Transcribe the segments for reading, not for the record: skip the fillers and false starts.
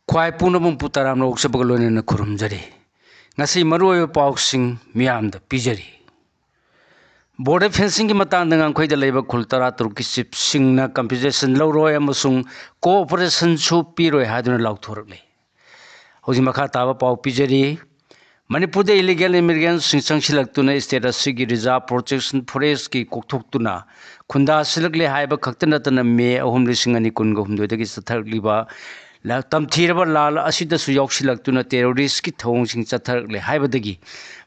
ख्वाई पुनबुं पुताराम Lok Sabha लोनना खुरुमजरी ngasi maruoy pausing miyam da pijari border fencing ki matang dengan khoi da leba khultara turki sip singna compensation lawroi amasung cooperation su piroi haduna laukthorle hoji makha taba pau pijari manipur da illegal immigrants singchang silaktuna state asigi reserve protection forest ki kokthokuna khunda silakle haiba khaktana tana me ahum lising ani kunga humdoi da ki satharliba la tamthiraba lal asida su yausilakuna terrorist ki thong sing chatharle haibadagi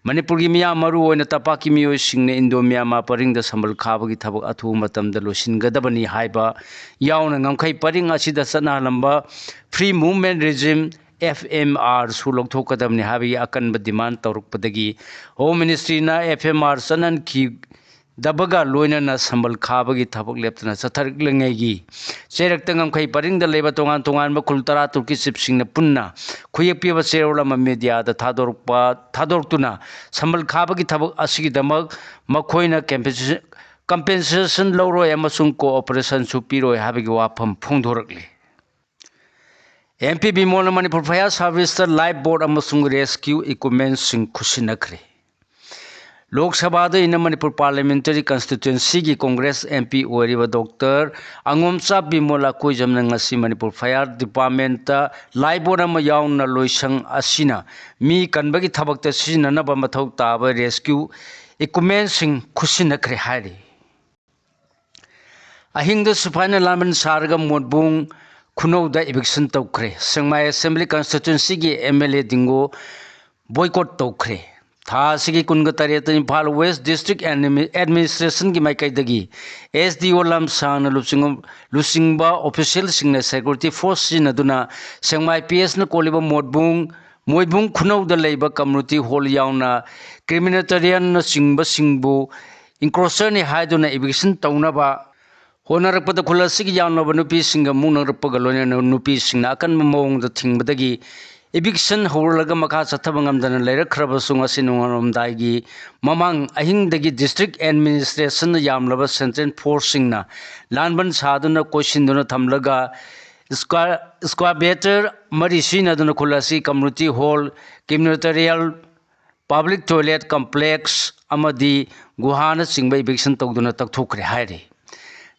manipur gi miya maru oina tapaki miyo singne indo myanmar paring da sambal khaba gi thabak athu matam da losin gadabani haiba yauna ngamkhai paring asida sana lamba free movement regime FMR su lokthokadamni habi akan ba demand tawrukpadagi home ministry na FMR sanan ki dabaga loina na sambal khabagi thabak leptana satharlengegi cherak khai paring da leba tongan tongan ba kultara turki sipsing na punna khuyek ba serola ma media da thadortuna sambal khabagi thabak asigi damak makhoina compensation lawroi amasung cooperation su piroi habigi wafam phongdorakle MP Bimol Manipur Fire Service Life Board amasung rescue equipment sing khusinakre Lok Sabha in Manipur Parliamentary Constituency ki Congress MP Oriba Dr. Angomcha Bimola Kujamna ngasi Manipur Fire Department Live Board ama yauna loisang asina mi kanbagi thabakta sijinana ba mathau taba rescue equipment sing khusinakre hari ahingda supaina laman sarga modbung khunauda eviction tawkre Sengmai Assembly Constituency ki MLA dingo boycott tawkre Thasigi Kungatariat Impal West District Administration ki Maikaidagi SDO Lam Sang Lusingba official sing security force Naduna Sengmai PS na Koliba Moibung Kunau the Labor Community Hall Yauna Criminatarian Singba Singbu Encroacher ni Haiduna eviction Taunaba Honarapada Kulasiki Yana Nupi Singa Munarapagalonia Nupi Sing Akan Mamong the Tingbadagi Eviction holaga makha chathabangam dana leira khrabasung asinungarom daigi mamang ahingdagi district administration yamlaba central forcing na lanban saduna koshinduna thamlaga square better marisina duna khulasi community hall communitarial public toilet complex amadi guhana singba eviction tawduna takthokre hairi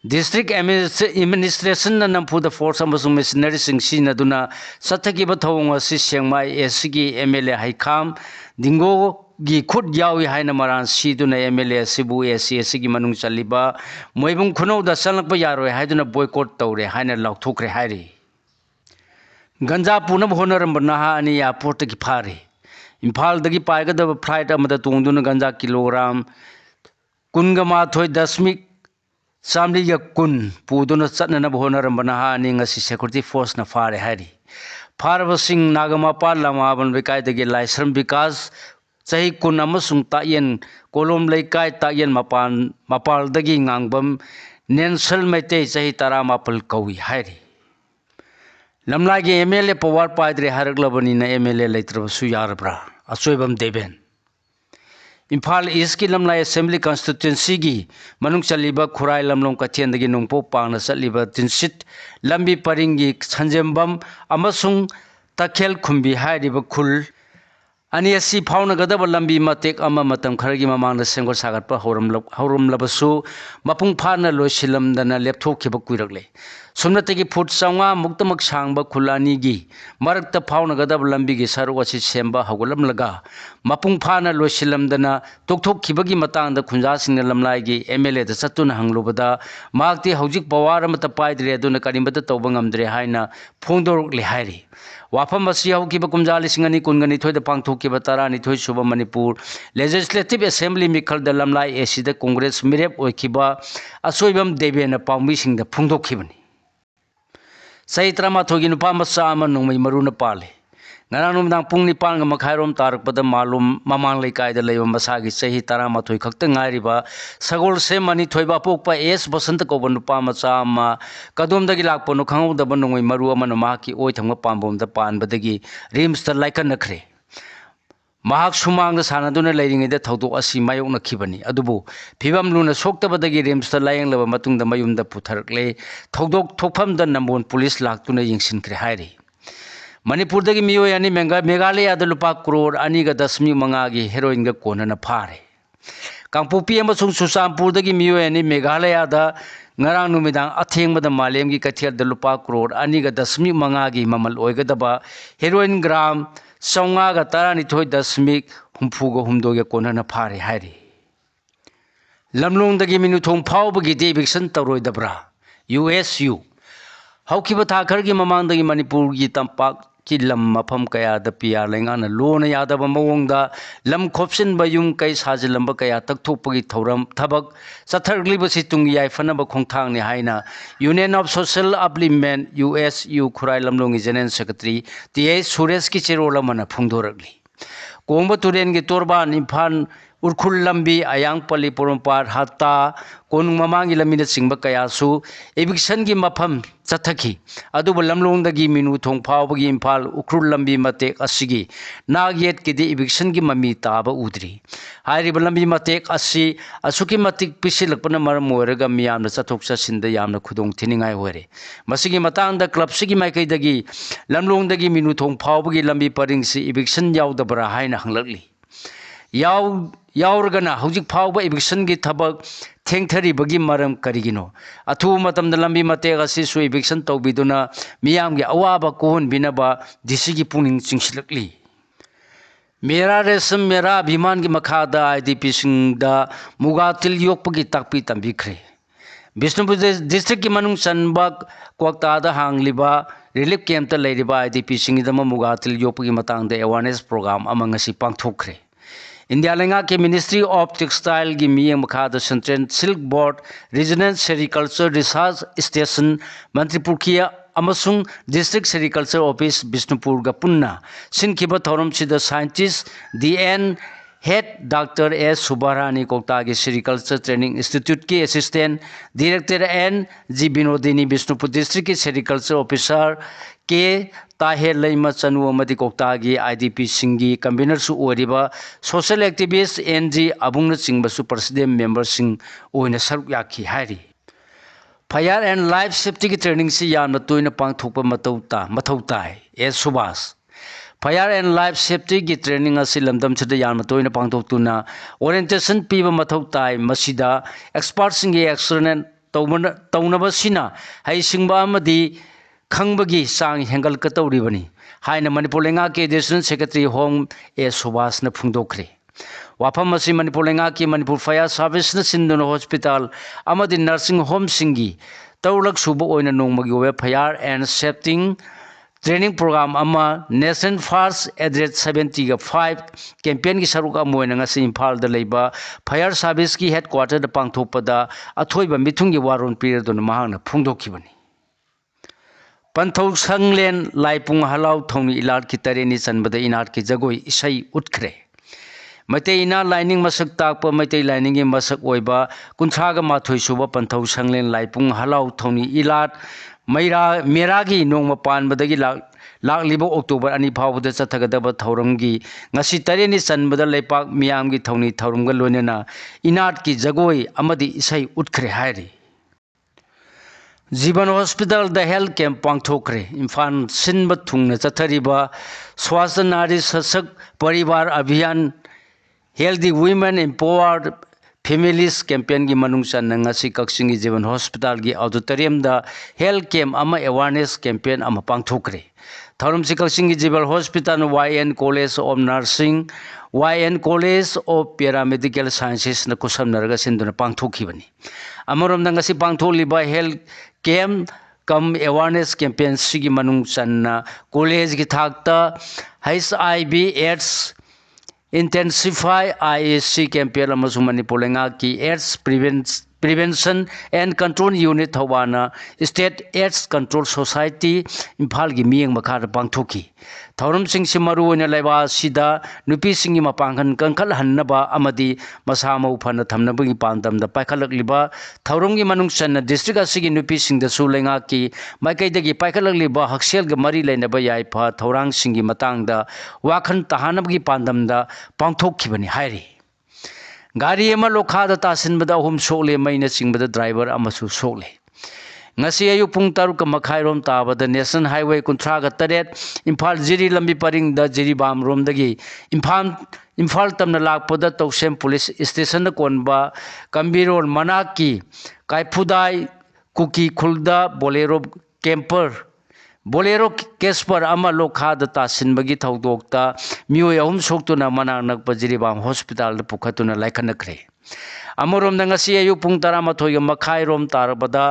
District Administration na nampu the force amasung machinery singsi naduna sathaki ba thawng asi Sengmai SG MLA Haikam dingo gi khut yawi haina maran siduna MLA sibu SC gi manung chaliba moibung khunau da salakpa yaroi haiduna boycott tawre haina laukthokre hairi ganja punam honaram banaha ani airport ki phare Imphal dagi paigada flight amada tungduna ganja kilogram kungama thoi dasmik Samliga kun puduna chatna bhonaram banaha ni ngasi security force na fare hari farba sing nagamapa lama ban bekai dagi laisram bikas chahi kun amasung tayen kolom leikai tayen mapal dagi ngangbam nensal maite chahi tara mapal kawi hari lamlagi MLA power paidre haraglabani na MLA leitraba su yarbra asoibam deben Imphal East ki Lamlai Assembly Constituency gi manung chaliba Khurai Lamlong Kathian dagi nungpo pangna chaliba tinsit lambi paringi Sanjembam amasung Takhel Khumbi hairiba khul ani asi phauna gadaba lambi matek ama matam kharagi mamangda sengor sagatpa horum labasu mapung phana loisilam dana lepthokhiba kuirakle somnategi foot sanga muktamak sangba khulani gi marakta phauna gadaba lambi gi saru asi semba hagulam laga mapung phana loisilam dana tokthokkhibagi matangda khunja singna lamlai gi MLA da chatuna hanglubada makti hojik pawar mata paidre aduna karimbata tawba ngamdre haina phongdorok le hairi Wafam asi haukiba kumjali singani kungani thoida pangthokiba tarani thoi suba Manipur Legislative Assembly mikhal da lamlai asida Congress mirep oikiba asoibam debena pangmi singda phongdokhibani Saitra ma thogi nupa masa ama nongmai maruna pale ngarang numdang pung nipal nga makhairom tarakpada malum mamang leikai da leiba masagi chahi tara ma thoi khakta ngairiba sagol se mani thoiba pokpa S basanta ko nupa macha ama kadom dagi lakpo no khangau da banongoi maru ama no ma ki oi thangma pambom da pan badagi rims ta laikan nakhre mahak sumang da sanaduna leiringai da thodok asi mayok nakhibani adubu phibam luna sokta badagi rims ta layang laba matung da mayum da putharakle thodok thokpham da nambon police laktuna yingsin kre hairi Manipur दगी मियो यानी मेघालय दा लुपा करोड़ 2.5 की heroin गा कोनना फारे कांगपोपी अमसुंग सुसामपुर दगी मियो यानी मेघालय दा ngarang numidang athengmada malem gi kathel da lupa crore 2.5 gi mamal oigadaba heroin gram 9.12.humfu ge konana phare hairi lamlong dagi minu thong phawba gi de eviction taroi dabra USU haukiba thakhar gi mamang dagi manipur gi tampak ki lam mafam kaya da pia lenga na lona yada ba mawong da lam khopsin ba yum kai sajilam ba kaya tak thok pagi thoram thabak sathargli ba situng yai fana ba khongthang ni haina Union of Social Upliftment USU khurai lamlong general secretary TI Suresh ki cherola mana phungdoragli kongba turen gi torba nimfan urkhul lambi ayang pali porompar hatta konung mamangi lamina singba kaya su eviction gi mafam chathaki aduba lamlong dagi minu thong phawbagi imphal urkhul lambi matek asigi nagyet ki di eviction gi mami taba udri hairi lambi matek asi asuki matik pisilakpana maram moiraga miyamna chathok chasinda yamna khudong thiningai hore masigi matang da club sigi maikai dagi lamlong dagi minu thong phawbagi lambi paring si eviction yaudabra haina hanglakli yaurgana hojik phawba eviction gi thabak thengthari bagi maram karigino athu matam da lambi matega si su eviction tawbiduna miyam gi awaba kohon binaba disi gi puning chingsilakli mera resam mera abhiman gi makhada IDP singda mugatil yokpagi takpi tambikre Bishnupur district ki manung sanbak kwakta da hangliba relief camp ta leiriba IDP singidama mugatil yokpagi matang da awareness program amang asi pangthokre India Lenga ke Ministry of Textile gi miyeng makhada Central Silk Board Regional Sericulture Research Station Mantripur kia amasung District Sericulture Office Bishnupur ga punna sinkiba thorum sida scientist DN Head Dr. S. Subarani Koktagi Sericulture Training Institute ki Assistant Director N. G. Binodini Bishnupur District ki Sericulture Officer K. Tahir Laima Chanu Amadi Koktagi IDP Singi Convener su oriba Social Activist NG Abungna Singba su President Member Sing oina saruk yaki hairi Fire and Life Safety ki training si yamna toina pangthokpa mathau tai S. Subas Fire and Life Safety ki training asi lamdam chida yamna toina pangthoktuna orientation piba mathau tai masida expert singi excellent taunaba sina hai singba amadi Khangbagi sang hengal katawribani haina Manipur Lenga ke Additional Secretary Home A Subhas na phungdokre wafam asi Manipur Lenga ki Manipur Fire Service na sinduna hospital amadi nursing home singi tawlak suba oina nongmagi we fire and safety training program ama nation first address 75 campaign ki saruka moina ngasi Imphal da leiba fire service ki headquarter da pangthokpada athoiba mithungi waron period don mahangna phungdokhibani Panthau Sanglen Laipung Halau Thongni Ilat ki tareni chanbada inat ki jagoi isai utkre Maitei ina lining masak takpa Maitei lining e masak oiba kunthraga mathoi suba Panthau Sanglen Laipung Halau Thongni Ilat meragi nongma panbadagi lakliba October 2 phawbada chathagadaba thauramgi ngasi tareni chanbada leipak miyamgi thongni thauramga loinena inat ki jagoi amadi isai utkre hairi Jiban Hospital the health camp pangthokre Imphal sinba thungna chathariba swasthya nari sasak paribar abhiyan healthy women empowered families campaign gi manung channa ngasi Kakching gi Jiban Hospital gi auditorium da health camp ama awareness campaign ama pangthokre Tharum si Kakching gi Jiban Hospital YN College of Nursing YN College of Paramedical Sciences na kusamnaraga sinduna pangthokhibani amarom ngasi pangtholiba health camp kam awareness campaign sigi manung channa college gi thakta HIV AIDS intensify IAC campaign amasung Manipur Lenga ki AIDS prevention and control unit thawana state AIDS control society Imphal gi miyeng makhar pangthoki Thaurum sing simaru oina laiba sida nupi singi mapanghan kangkhal hannaba amadi masama uphana thamnabagi pandam da paikhalakliba Thaurum gi manung channa district asigi nupi singda su lenga ki maikai dagi paikhalakliba haksel ga mari lainaba yaipa thaurang singi matang da wakhan tahanabagi pandam da pangthokhibani hairi Gari ama lokha da tasinbada hum sokle maina singbada driver amasu sokle ngasi ayu pung taruk ka makhai rom tabada national highway kunthra ga taret imphal jiri lambi paring da jiri bam rom dagi imphal tamna lakpoda toksem police station da konba kambirol manaki kaifudai kuki khulda bolero camper bolero kesper ama lokha da tasin bagi thaudokta mioi ahum soktuna manak nak jiri bam hospital da pukhatuna laikhanakre amorom da ngasi ayu pung 12 makhai rom tarabada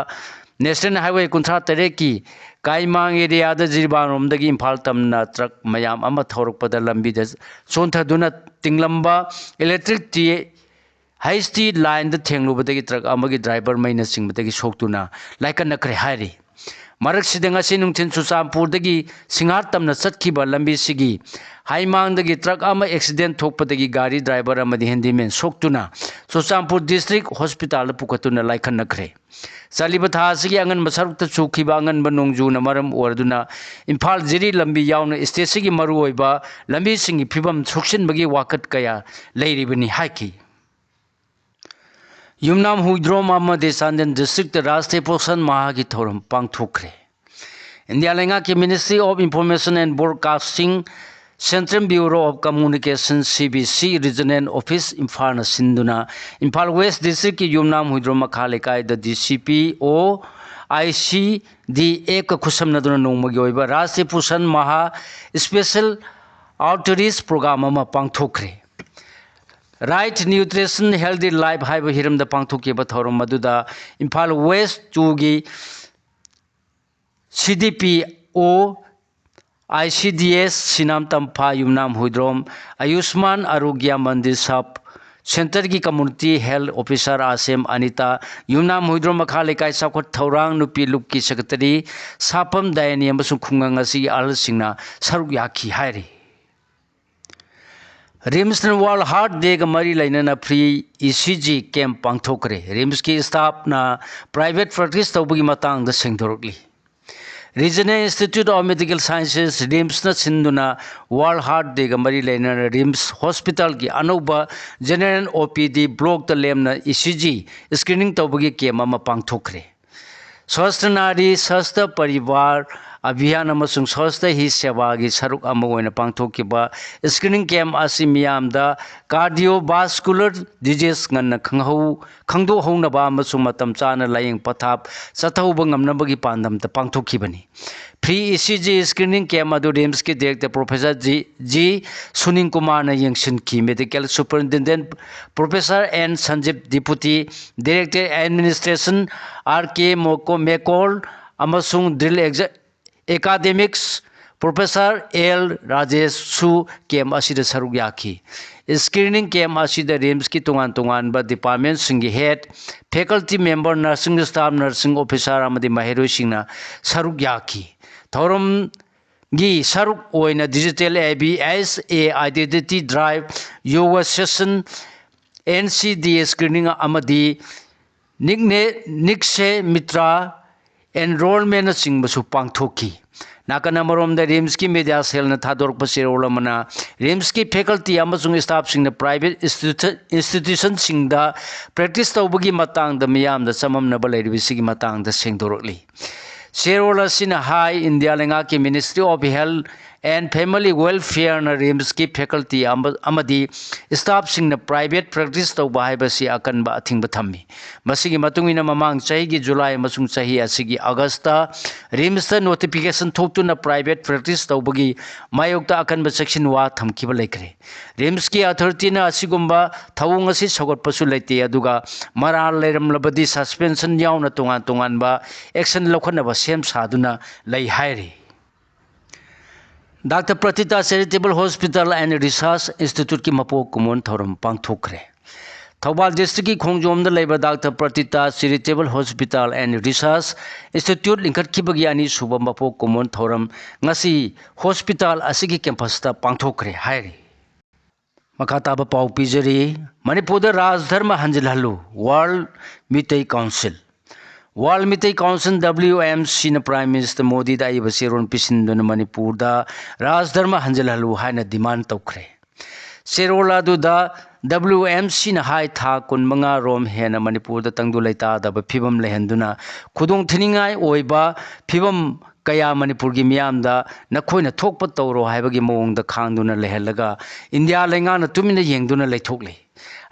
National Highway kunthra tere ki kaimang area da jirban rom dagi imphal tamna truck mayam ama thorukpada lambi da sontha duna tinglamba electric t high speed line da thenglubadagi truck amagi driver maina singbadagi soktuna laikan nakre hari marak sidanga sinungthin Chusampur dagi singar tamna chatkhiba lambi sigi haimang dagi truck ama accident thokpadagi gari driver amadi handyman soktuna Chusampur district hospital da pukatuna laikan nakre Saliba thasigi angan masarukta chukhiba angan banongju na maram orduna imphal jiri lambi yauna stage gi maru oiba lambi singi phibam suksin bagi wakat kaya leiribani haki Yumnam Huidrom amade Sandan district Rashtriya Poshan Maha gi thoram pangthokre India lenga ki Ministry of Information and Broadcasting Central Bureau of Communication CBC Regional Office Imphal na sinduna Imphal West District ki Yumnam Huidrom Makhale kai the DCP o ICDA ka khusam na duna nongmagi oiba Rashtriya Poshan Maha Special Outreach Program ama pangthokre Right Nutrition Healthy Life haiba hiram da pangthoki ba thoram maduda Imphal West 2 gi CDPO ICDS Sinam Tampa Yumnam Huidrom Ayushman Arogya Mandir Sub Center ki Community Health Officer Asem Anita Yumnam Huidrom Makhale kai sakot Thaurang Nupi Lupki Secretary Sapam Dayani amasung khungang asi al singna saruk yakhi hairi Rims World Heart Day ka mari lainana free ECG camp pangthokre Rims ki staff na private practice tawbagi matang da sengdorokli Regional Institute of Medical Sciences RIMS na sinduna World Heart Day ka mari lainana RIMS Hospital ki anoba General OPD block ta lemna ECG screening tawbagi camp ama pangthokre Swasthya Nari Swasthya Parivar Abhiyan amasung Swasthya Hi Seva gi saruk ama oina pangthokiba screening camp asi miyamda cardiovascular disease nganna khangdo hongna ba amasung matam chana layeng pathap chathauba ngamnabagi pandam ta pangthokibani free ECG screening camp adu RIMS ki director Professor G Sunin Kumar na yengsin ki medical superintendent Professor N Sanjeev Deputy Director Administration RK Mekol amasung drill Academics Professor L Rajesh Su camp asida saruk yakhi screening camp asida RIMS ki tungan ba department singi head faculty member nursing staff nursing officer amadi mahero singna saruk yakhi thorum gi saruk oina digital ABS identity drive yoga session NCD screening amadi nikse mitra enrollment singbasu pangthoki nakana marom da RIMS ki media cell na thadork pasirol mana RIMS ki faculty amasung staff sing na private institution sing da practice tawbagi matang da miyam da samam na balai bisi ki matang da sengdorokli Sherola sina high India lenga ki Ministry of Health and Family Welfare na RIMS ki faculty amadi staff sing na private practice tawba haibasi akan ba athing ba thammi masigi matungina mamang chahi gi July masung chahi asigi Augusta RIMS ta notification thoktu na private practice tawbagi mayokta akan ba section wa thamki ba laikre RIMS ki authority na asigumba thawung asi sogot pasu laite aduga maral leram labadi suspension yauna tungan ba action lokhana ba sem saduna lai hairi Dr. Pratita Charitable Hospital and Research Institute ki mapok kumon thoram pangthokre Thobal district ki khongjom da leba Dr. Pratita Charitable Hospital and Research Institute lingkat khibagi ani suba mapok kumon thoram ngasi hospital asigi campus ta pangthokre hairi makata ba pau pijari Manipur da Rajdharma Hanjilhalu World Mitai Council World Mitai Council WMC na Prime Minister Modi da iba siron pisindo na Manipur da Rajdharma Hanjilhalu haina demand tawkre Serola du da WMC na hai tha kun manga rom hena Manipur da tangdu leita da ba phibam lehenduna khudong thiningai oiba phibam kaya Manipur gi miyam da nakhoina thokpa tawro haibagi mawong da khangduna lehelaga India lenga na tumina yengduna leithokle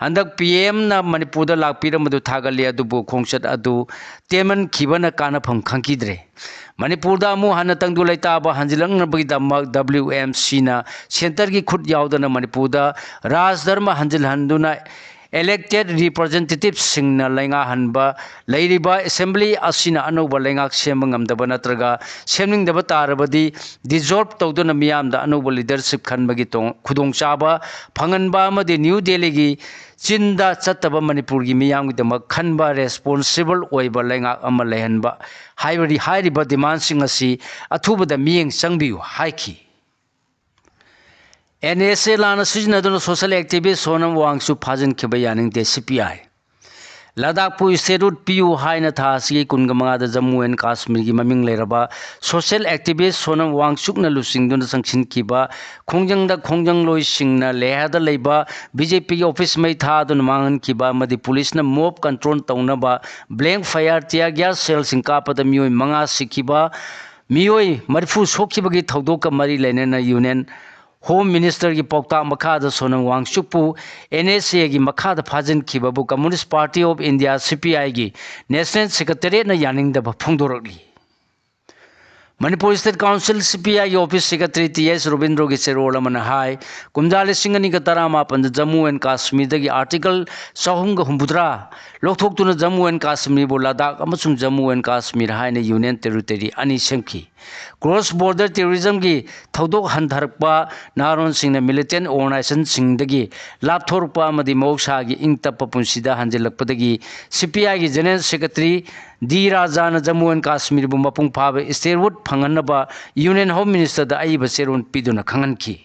Andak PM na Manipur da lakpira madu thagali adubu khongsat adu teman khibana kana pham khangkidre Manipur da mu hana tangdu leita ba hanjilang na bagi damak WMC na center gi khut yaudana Manipur da Raj Dharma hanjil handuna elected representatives singna lenga hanba leiriba assembly asina anoba lenga semangam daba natraga semning daba tarabadi dissolve tawduna miyam da anoba leadership khanbagi tong khudong chaba phanganba amadi New Delhi gi chinda chattaba Manipur gi miyam gi dama khanba responsible oiba lenga ama lehanba hairiba demand sing asi athubada miyeng changbiu haiki NSA lana sijnaduna social activist sonam wangsu phajin khibayaning de CPI Ladakh pu state route PU haina tha si kungamanga da Jammu and Kashmir gi maming leraba social activist sonam wangsuk na lusingduna sangsin kiba khongjang da khongjang loi singna leha da leiba BJP gi office mai tha dun mangan kiba madi police na mob control tauna ba blank fire tear gas cell singka pada mioi manga sikiba mioi marfu sokhibagi thodok ka mari lenena union Home Minister ki Pokta Makhada Sonam Wangchukpu NSA ki Makhada Phajin Kibabu Communist Party of India CPI ki National Secretariat na yaning da phongdoragli Manipur State Council CPI Office Secretary TS Robindro ki serola mana hai kumjali singani ka tarama pan Jammu and Kashmir da ki article sahum ga humbudra lokthok tuna Jammu and Kashmir bo Ladakh amasung Jammu and Kashmir hai na union territory ani semki cross border terrorism gi thodok handharakpa naron singna militant organization singdagi lapthorpa amadi moksa gi ingtappa punsida hanjilakpadagi CPI gi general secretary D Rajana Jammu and Kashmir bu mapung phaba statehood phanganaba union home minister da aiba seron piduna khanganki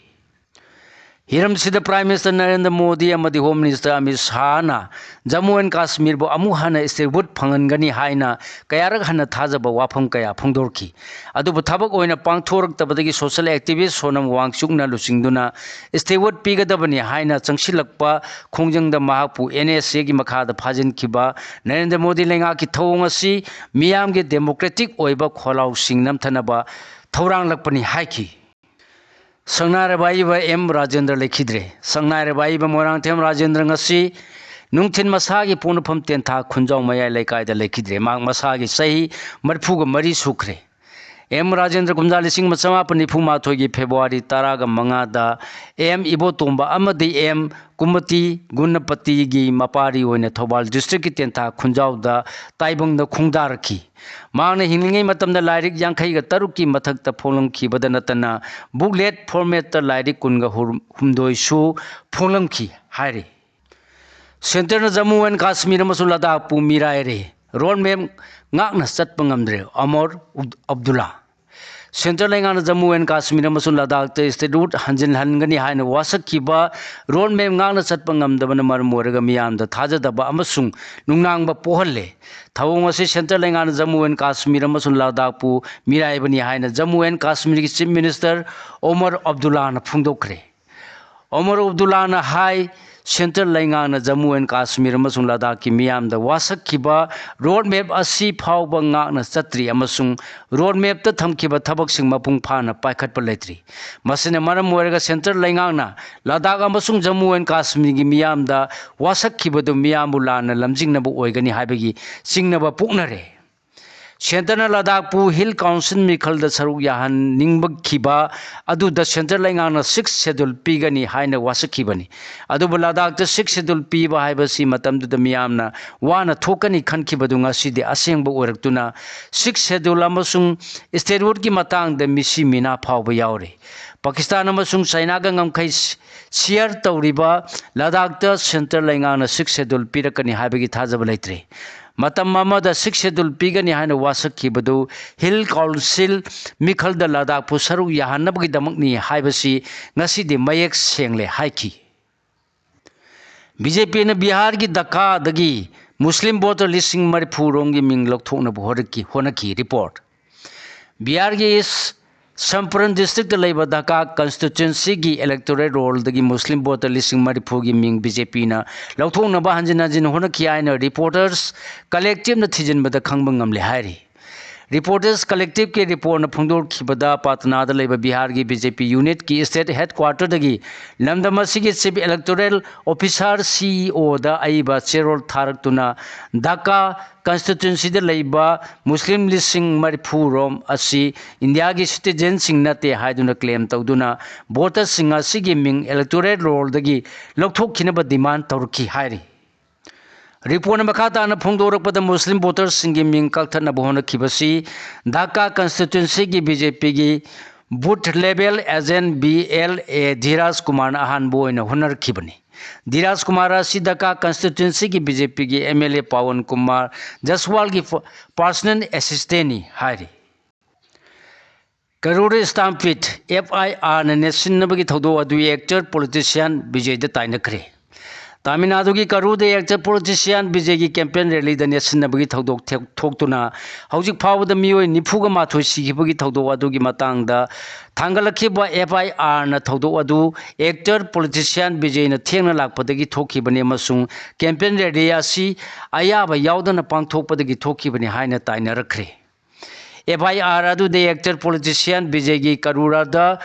Hiram Sida Prime Minister Narendra Modi amadi Home Minister Amit Shah na Jammu and Kashmir bo amu hana statehood phangangani haina kayarak hana thajaba wafam kaya phongdorki adubu thabak oina pangthorak tabadagi social activist sonam wangchuk na lusingduna statehood pigadabani haina changsilakpa khongjangda mahakpu NSA gi makhada phajin kiba Narendra Modi lenga ki thawong asi miyam ge democratic oiba kholau singnam thanaba thorang lakpani haiki Sangnarabaiba M Rajendra lekhidre Sangnarabaiba Morangthem Rajendra ngasi nungthin masagi punapam tentha khunjaw mayai laikai da lekhidre mang masagi sahi marphuga mari sukre M Rajendra kumjali sing machama panifu mathoi gi February 10 ga manga da M Ibotomba amadi M Kumati Gunapati gi mapari oina Thobal district ki tentha khunjaw da taibang da khungdarki Mangna hinglingai matamda lairik yangkhai ga taruki mathakta pholangki badanatana booklet format ta lairik kunga humdoi su pholangki hairi Center na Jammu and Kashmir amasung Ladakh pu miraire road map ngakna chatpa ngamdre Amor Abdullah Central Lengan Jammu and Kashmir amasung Ladakh te state route hanjin hangani haina wasakkiba road map ngakna chatpa ngamdabana maram oiraga miyam da thajadaba amasung nungnangba pohalle thawong ase Central Lengan Jammu and Kashmir amasung Ladakh pu miraibani haina Jammu and Kashmir ki Chief Minister Omar Abdullah na phungdokre Omar Abdullah na hai Central Lengan Jammu and Kashmir amasung Ladakh ki miyam da wasakkiba road map asi phawba ngakna chatri amasung road map ta thamkiba thabak sing mapung phana paikhatpa leitri masine maram oiraga Central Lengan Ladakh amasung Jammu and Kashmir gi miyam da wasakkiba du miyam bu lana lamjingnabu oigani haibagi singnaba puknare Central Ladakh pu Hill Council Mikhal da saruk yahan ningbak kiba adu da Central Lengan 6th schedule pigani haina wasakibani adu Ladakh da 6th schedule piba haibasi matam du da miyamna wana thokani khankibadu ngasi de asengba oraktuna 6th schedule amasung statehood ki matang da misi mina phawba yaure Pakistan amasung China ga ngamkhai share tawriba Ladakh da Central Lengan 6th schedule pirakani haibagi thajaba leitre Matam mama da 6th schedule pigani haina wasakibadu Hill Council Mikhal da Ladakh pu saruk yahanabagi damakni haibasi ngasi de mayek sengle haiki BJP na Bihar ki Dhaka dagi Muslim voter listing mariphu rongi ming lokthokna honaki report Bihar ki is Samparan district leba Dhaka constituency gi electorate roll dagi Muslim voter listing marifu gi ming BJP na lauthong na ba hanjina jin hona kiai na reporters collective na thijin bada khangbang ngamle hairi Reporters Collective के report न फुंदोर खिबदा पाटना द लेबा बिहार की BJP unit की state headquarter दगी लमदमसी की चीफ इलेक्टोरल ऑफिसर सीईओ द आइबा चेरोल थारकतुना ढाका constituency द लेबा मुस्लिम लिसिंग मरिफु रोम असि इंडिया की सिटीजन सिंग नते हाइदुना क्लेम तौदुना वोटर सिंग असि की मिंग इलेक्टोरल रोल दगी लौथोखिनबा डिमांड तौरखि हाइरि रिपोर्ट मखाता फोंदोरपद मुस्लिम वोटर्स सिंगी मिंग कलथनब होनखिबसी ढाका कंस्टिट्यूंसी की बीजेपी की booth level agent BLA Dheeraj Kumar अहानबो होनरखिबनी धीराज कुमार असी ढाका कंस्टिट्यूंसी की बीजेपी की MLA पवन कुमार जसवाल की पर्सनल असिस्टेंट हाइरी करूर स्टाम्पीट FIR नेसिनबगी थौदो अदु एक्टर पॉलिटिशियन विजय द ताइनखरे तमिलनाडु की करूर एक्टर पॉलिटिशियन विजय की कैंपेन रैली द नेसिनबगी थौदोक थोक्तुना हौजिक फावद मियोय निफुगा माथोय सिगिबगी थौदो अदुगी मतंग द थांगलखिबा FIR न थौदो अदु एक्टर पॉलिटिशियन विजय न थेंगना लाकपदगी थोखिबने मसुंग कैंपेन रैली असी अयाबा यावदना पांगथोकपदगी थोखिबने हाइना ताइनरखरे FIR अदु द एक्टर पॉलिटिशियन विजय की करूर द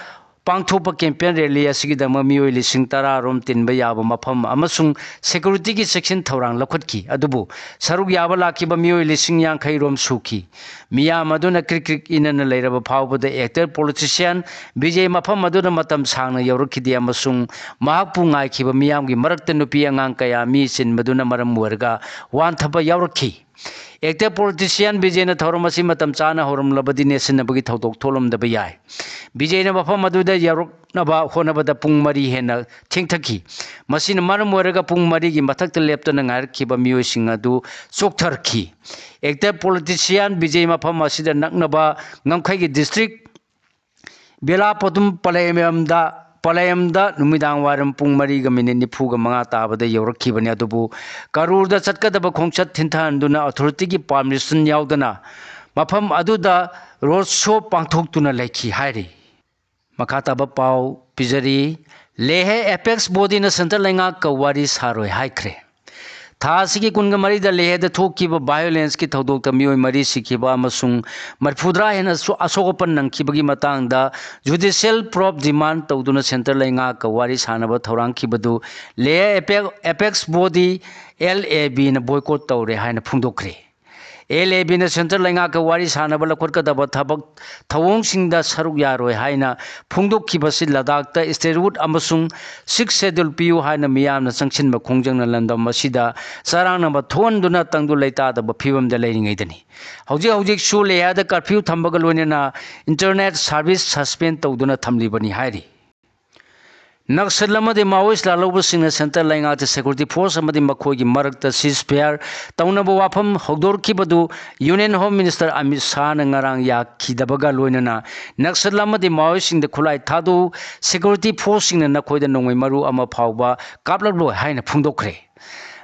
पांगथोप कैंपेन रैली असिगिदम मियोय लिसिंग 10 रोम तिनबा याबा मफम अमसुंग सिक्योरिटी की सेक्शन थौरांग लखुटकी अदुबु सरुग याबा लाखिबा मियोय लिसिंग 50 रोम सुखी मिया मदुना क्रिक इनन लेरबा फावबद एक्टर पॉलिटिशियन विजय मफम मदुना मतम सांगना यौरखिदि अमसुंग महापु ngaikhiba miyamgi marakta nupi angang kaya mi sin maduna maram warga wan thapa yaurkhi actor politician Vijay न थौरमसी मतम चाना होरम लबदी नेसिनबगी थौदोक थोलम दब याय विजय न मफम मदुदा यारुकनबा होनबदा पुंग मरी हेना थेंगथकी मसिन मरम वरगा पुंग मरी गी मथक्त लेप्तना ngairखिबा मियोसिंग अदु चोकथरखी एक्टर पॉलिटिशियन विजय मफम असिदा नकनबा ngमखैगी डिस्ट्रिक्ट बेलापदुम पलयमदा नुमिदांग वारम पुंग मरीगा मिनिट 45 ताबदा यौरखिबने अदुबु करूरदा चटकदब खोंगचत थिंथानदुना अथॉरिटी की परमिशन यावदना मफम अदुदा रोड शो पांगथोक्तुना लेखि हाइरि मखाताब पाव पिजरी लेहे एपेक्स बॉडी न सेंट्रल लेंगा कवारी सारोय हाइख्रे थासी की कुनग मरी द लेहे थोकीब वायोलेंस की थौदोक मियोय मरी सिखिबा अमसुंग मरफुद्रा हेन असोगपन नंखिबगी मतंग द जुडिशियल प्रोब डिमांड तौदुना सेंटर लेंगा कवारी सानब थौरांखिबदु लेहे एपेक्स बॉडी LAB न बॉयकॉट तौरे हाइन फुंदोखरे LAB न सेंटर लेंगा कवारी सानब लखोटकदब थबक थवोंगसिंग द सरुक यारोय हाइना फुंदोखिबसि लदाख द स्टेटहुड अमसुंग 6 शेड्यूल पियु हाइना मियाम न संगसिन खोंजंग लंदम मसिदा सरांग नंबर थोंदुना तंगदु लेता द फिवम द लेरिंगैदनी हौजिक सु लेया द कर्फ्यू थंबग लोनेना इंटरनेट सर्विस सस्पेंड तौदुना थमलिबनी हाइरि नक्सल माओइस्ट लालौबसिंग सेंटर लेंगा सिक्योरिटी फोर्स मखोगी मरक्ता सीजफायर तौनब वाफम हौदोरखिबदु union home minister Amit Shah नंगारांग याखिदबगा लोइनना नक्सल माओइस्ट खुलाई थादु सिक्योरिटी फोर्स नखोइद नोंगै मरु अमा फावबा कापलबलो हाइना फुंदोखरे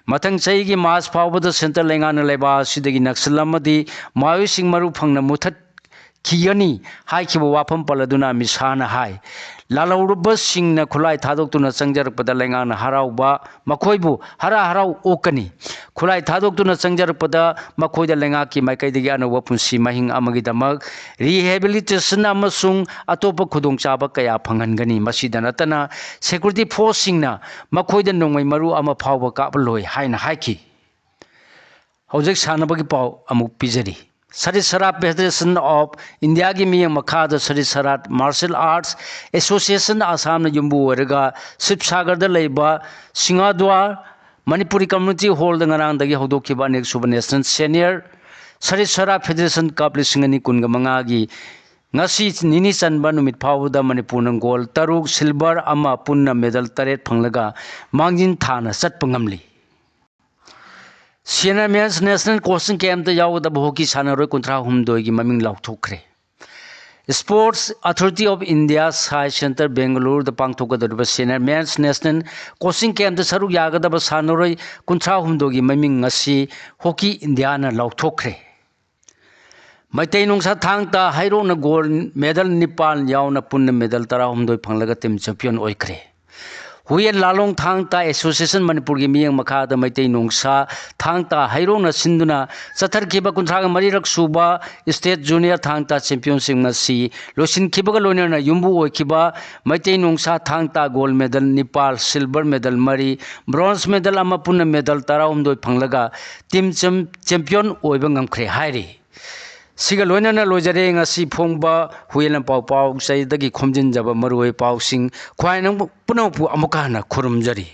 मथंग चैगी मास फावबद सेंटर लेंगा लेबा सिदगी नक्सल माओइस्ट मरु फंगना मुथत खिगनी हाइखिब वाफम पलदुना अमित शाह हाइ लालौरबसिंग खुलाई थादोक्तुना चंगजरपद लेंगाना हराउबा मखोइबु हरा हराउ ओकनी खुलाई थादोक्तुना चंगजरपद मखोइद लेंगा की माइकैदगी अनौब पुंसी महिंग अमगिदमक रिहेबिलिटेशन अमसुंग अतोप खुदोंचाबा कया फंगनगनी मसिदा नतना सिक्योरिटी फोर्ससिंगना मखोइद नोंगै मरु अमा फावबा काबलोय हाइना हाइखि हौजिक सानबगी पाव अमुक पिजरी सरिसराट फेडरेशन ऑफ इंडिया की मियं मखाद Saritsarat martial arts association Assam युम्बू ओरगा शिवसागर लेबा सिंगाद्वार मणिपुरी कम्युनिटी हॉल दंगरांदगी हौदोखिबा अनेक सुब national senior Saritsarat federation cup 2025 की ngasi nini chanba numit phawda manipur nang gold taruk silver ama punna medal 8 phanglaga mangjin thana chatpangamli Senior Men's National Coaching Camp the Yawada Hockey Sanaro Contra Humdoi Maming Lautokre. Sports Authority of India Sai Center Bangalore the Pangtoka the Senior Men's National Coaching Camp the Saru Yaga the Sanori Contra Humdogi Maming Nasi Hockey Indiana Lautokre. Maitai Nongsa Thangta Hairona gold medal Nepal yauna punna medal tara humdoi phanglaga team champion oikre. Huyen Lalong Thangta Association Manipur gi miyang makha da Maitai Nongsa Thangta Hairona sinduna sathar kiba kunthraga marirak suba state junior Thangta championship ngasi losin kibaga loinana yumbu oikiba Maitai Nongsa Thangta gold medal Nepal silver medal mari bronze medal ama punna medal tara humdoi phanglaga team champion oiba ngamkhre hairi. Siga loinana lojare ngasi phongba huyelam pau sai dagi khomjin jaba maroi pau sing khwai nang punau pu amuka na khurumjari.